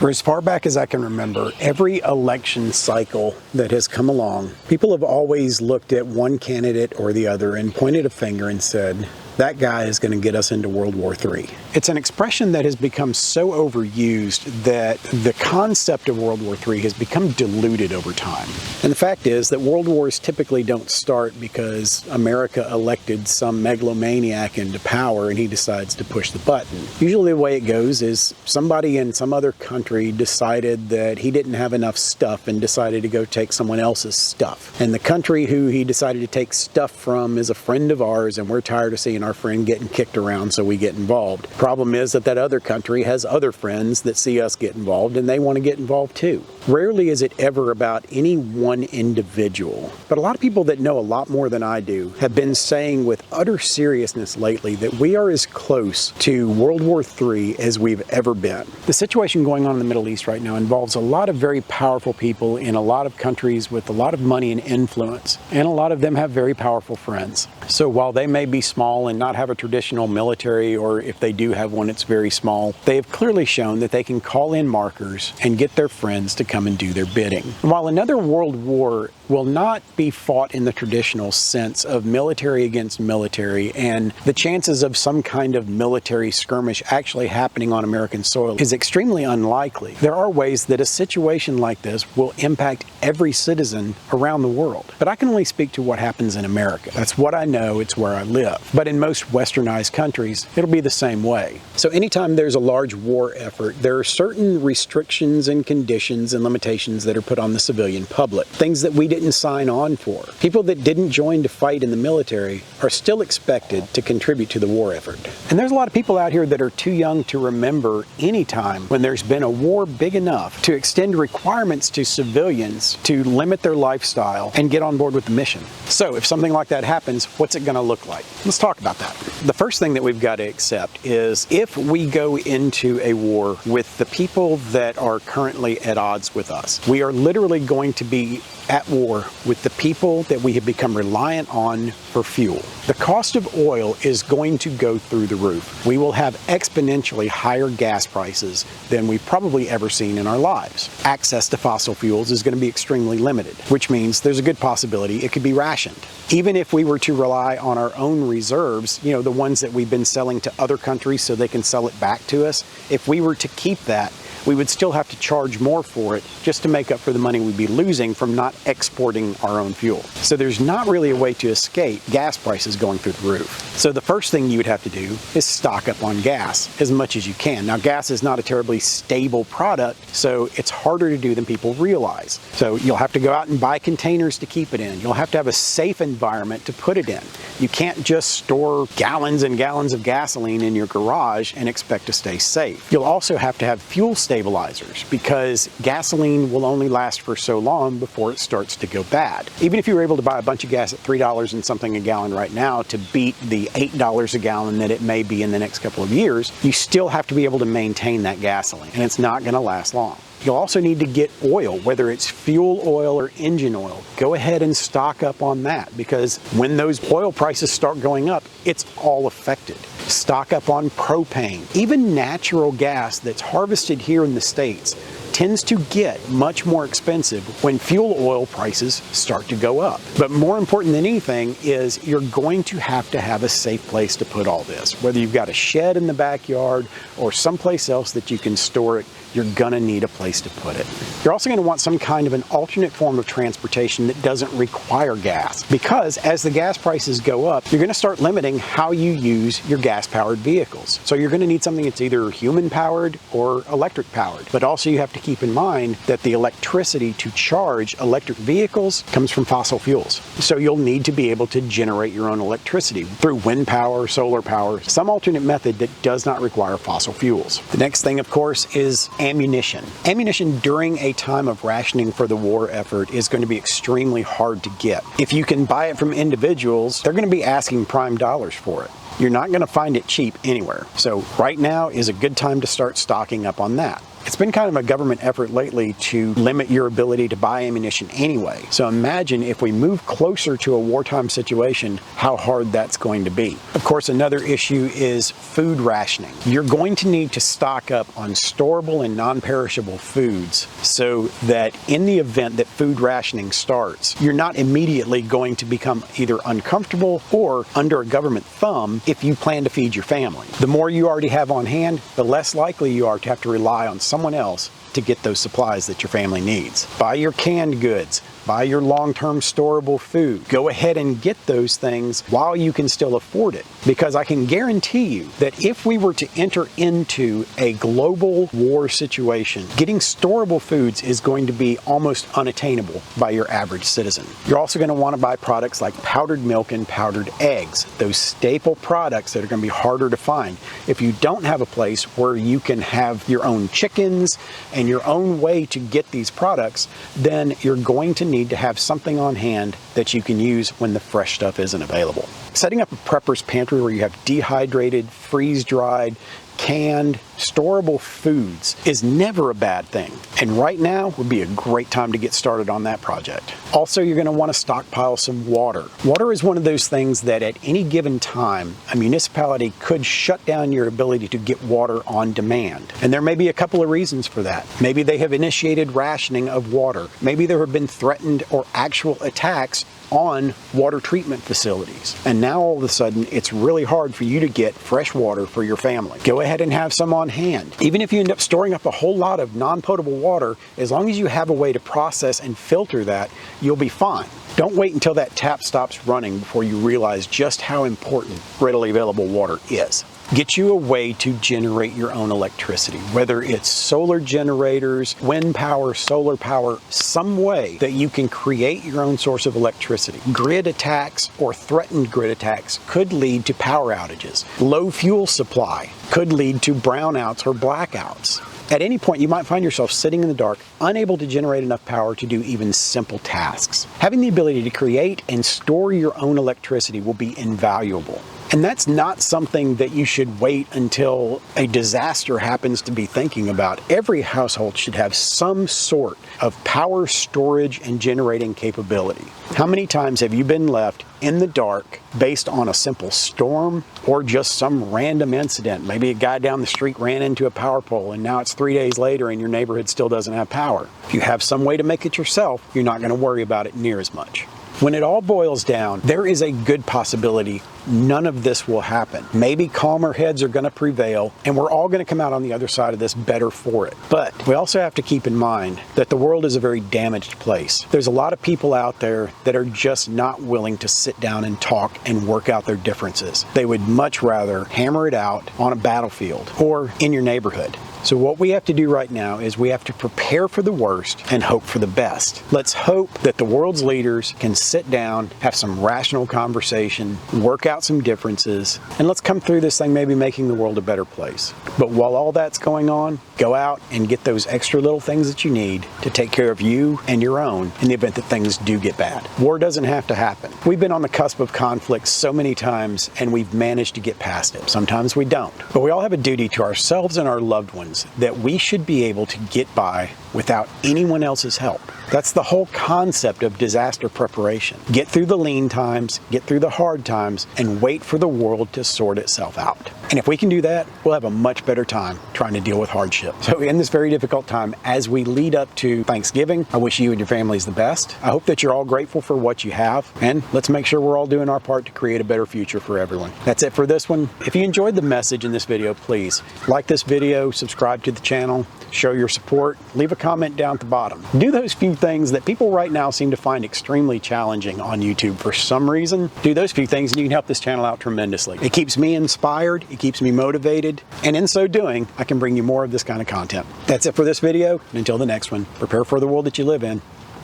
For as far back as I can remember, every election cycle that has come along, people have always looked at one candidate or the other and pointed a finger and said, that guy is going to get us into World War III. It's an expression that has become so overused that the concept of World War III has become diluted over time. And the fact is that world wars typically don't start because America elected some megalomaniac into power and he decides to push the button. Usually the way it goes is somebody in some other country decided that he didn't have enough stuff and decided to go take someone else's stuff. And the country who he decided to take stuff from is a friend of ours, and we're tired of seeing our friend getting kicked around, so we get involved. Problem is that other country has other friends that see us get involved and they want to get involved too. Rarely is it ever about any one individual, but a lot of people that know a lot more than I do have been saying with utter seriousness lately that we are as close to World War III as we've ever been. The situation going on in the Middle East right now involves a lot of very powerful people in a lot of countries with a lot of money and influence, and a lot of them have very powerful friends. So while they may be small and not have a traditional military, or if they do have one, it's very small, they have clearly shown that they can call in markers and get their friends to come and do their bidding. While another world war will not be fought in the traditional sense of military against military, and the chances of some kind of military skirmish actually happening on American soil is extremely unlikely, there are ways that a situation like this will impact every citizen around the world. But I can only speak to what happens in America. That's what I know, it's where I live. But in most westernized countries, it'll be the same way. So anytime there's a large war effort, there are certain restrictions and conditions and limitations that are put on the civilian public. Things that we didn't sign on for. People that didn't join to fight in the military are still expected to contribute to the war effort. And there's a lot of people out here that are too young to remember any time when there's been a war big enough to extend requirements to civilians to limit their lifestyle and get on board with the mission. So if something like that happens, what's it going to look like? Let's talk about that. The first thing that we've got to accept is if we go into a war with the people that are currently at odds with us, we are literally going to be at war with the people that we have become reliant on for fuel. The cost of oil is going to go through the roof. We will have exponentially higher gas prices than we've probably ever seen in our lives. Access to fossil fuels is going to be extremely limited, which means there's a good possibility it could be rationed. Even if we were to rely on our own reserves, you know, the ones that we've been selling to other countries so they can sell it back to us, if we were to keep that, we would still have to charge more for it just to make up for the money we'd be losing from not exporting our own fuel. So there's not really a way to escape gas prices going through the roof. So the first thing you would have to do is stock up on gas as much as you can. Now, gas is not a terribly stable product, so it's harder to do than people realize. So you'll have to go out and buy containers to keep it in. You'll have to have a safe environment to put it in. You can't just store gallons and gallons of gasoline in your garage and expect to stay safe. You'll also have to have fuel stabilizers because gasoline will only last for so long before it starts to go bad. Even if you were able to buy a bunch of gas at $3 and something a gallon right now to beat the $8 a gallon that it may be in the next couple of years, you still have to be able to maintain that gasoline, and it's not going to last long. You'll also need to get oil, whether it's fuel oil or engine oil. Go ahead and stock up on that because when those oil prices start going up, it's all affected. Stock up on propane. Even natural gas that's harvested here in the States tends to get much more expensive when fuel oil prices start to go up. But more important than anything is you're going to have a safe place to put all this. Whether you've got a shed in the backyard or someplace else that you can store it, you're gonna need a place to put it. You're also gonna want some kind of an alternate form of transportation that doesn't require gas, because as the gas prices go up, you're gonna start limiting how you use your gas-powered vehicles. So you're gonna need something that's either human-powered or electric-powered. But also you have to keep in mind that the electricity to charge electric vehicles comes from fossil fuels. So you'll need to be able to generate your own electricity through wind power, solar power, some alternate method that does not require fossil fuels. The next thing, of course, is ammunition. Ammunition during a time of rationing for the war effort is going to be extremely hard to get. If you can buy it from individuals, they're going to be asking prime dollars for it. You're not going to find it cheap anywhere. So right now is a good time to start stocking up on that. It's been kind of a government effort lately to limit your ability to buy ammunition anyway. So imagine if we move closer to a wartime situation, how hard that's going to be. Of course, another issue is food rationing. You're going to need to stock up on storable and non-perishable foods so that in the event that food rationing starts, you're not immediately going to become either uncomfortable or under a government thumb if you plan to feed your family. The more you already have on hand, the less likely you are to have to rely on someone else to get those supplies that your family needs. Buy your canned goods. Buy your long-term storable food. Go ahead and get those things while you can still afford it. Because I can guarantee you that if we were to enter into a global war situation, getting storable foods is going to be almost unattainable by your average citizen. You're also going to want to buy products like powdered milk and powdered eggs, those staple products that are going to be harder to find. If you don't have a place where you can have your own chickens and your own way to get these products, then you're going to need to have something on hand that you can use when the fresh stuff isn't available. Setting up a prepper's pantry where you have dehydrated, freeze-dried, canned, storable foods is never a bad thing. And right now would be a great time to get started on that project. Also, you're going to want to stockpile some water. Water is one of those things that at any given time, a municipality could shut down your ability to get water on demand. And there may be a couple of reasons for that. Maybe they have initiated rationing of water. Maybe there have been threatened or actual attacks on water treatment facilities. And now all of a sudden, it's really hard for you to get fresh water for your family. Go ahead and have some on hand. Even if you end up storing up a whole lot of non-potable water, as long as you have a way to process and filter that, you'll be fine. Don't wait until that tap stops running before you realize just how important readily available water is. Get you a way to generate your own electricity, whether it's solar generators, wind power, solar power, some way that you can create your own source of electricity. Grid attacks or threatened grid attacks could lead to power outages. Low fuel supply could lead to brownouts or blackouts. At any point, you might find yourself sitting in the dark, unable to generate enough power to do even simple tasks. Having the ability to create and store your own electricity will be invaluable. And that's not something that you should wait until a disaster happens to be thinking about. Every household should have some sort of power storage and generating capability. How many times have you been left in the dark based on a simple storm or just some random incident? Maybe a guy down the street ran into a power pole and now it's 3 days later and your neighborhood still doesn't have power. If you have some way to make it yourself, you're not going to worry about it near as much. When it all boils down, there is a good possibility none of this will happen. Maybe calmer heads are going to prevail, and we're all going to come out on the other side of this better for it. But we also have to keep in mind that the world is a very damaged place. There's a lot of people out there that are just not willing to sit down and talk and work out their differences. They would much rather hammer it out on a battlefield or in your neighborhood. So what we have to do right now is we have to prepare for the worst and hope for the best. Let's hope that the world's leaders can sit down, have some rational conversation, work out some differences, and let's come through this thing maybe making the world a better place. But while all that's going on, go out and get those extra little things that you need to take care of you and your own in the event that things do get bad. War doesn't have to happen. We've been on the cusp of conflict so many times and we've managed to get past it. Sometimes we don't. But we all have a duty to ourselves and our loved ones that we should be able to get by without anyone else's help. That's the whole concept of disaster preparation. Get through the lean times, get through the hard times, and wait for the world to sort itself out. And if we can do that, we'll have a much better time trying to deal with hardship. So in this very difficult time, as we lead up to Thanksgiving, I wish you and your families the best. I hope that you're all grateful for what you have, and let's make sure we're all doing our part to create a better future for everyone. That's it for this one. If you enjoyed the message in this video, please like this video, subscribe to the channel, show your support, leave a comment down at the bottom. Do those few things that people right now seem to find extremely challenging on YouTube for some reason. Do those few things and you can help this channel out tremendously. It keeps me inspired, it keeps me motivated, and in so doing, I can bring you more of this kind of content. That's it for this video, and until the next one, prepare for the world that you live in,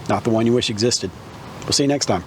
not the one you wish existed. We'll see you next time.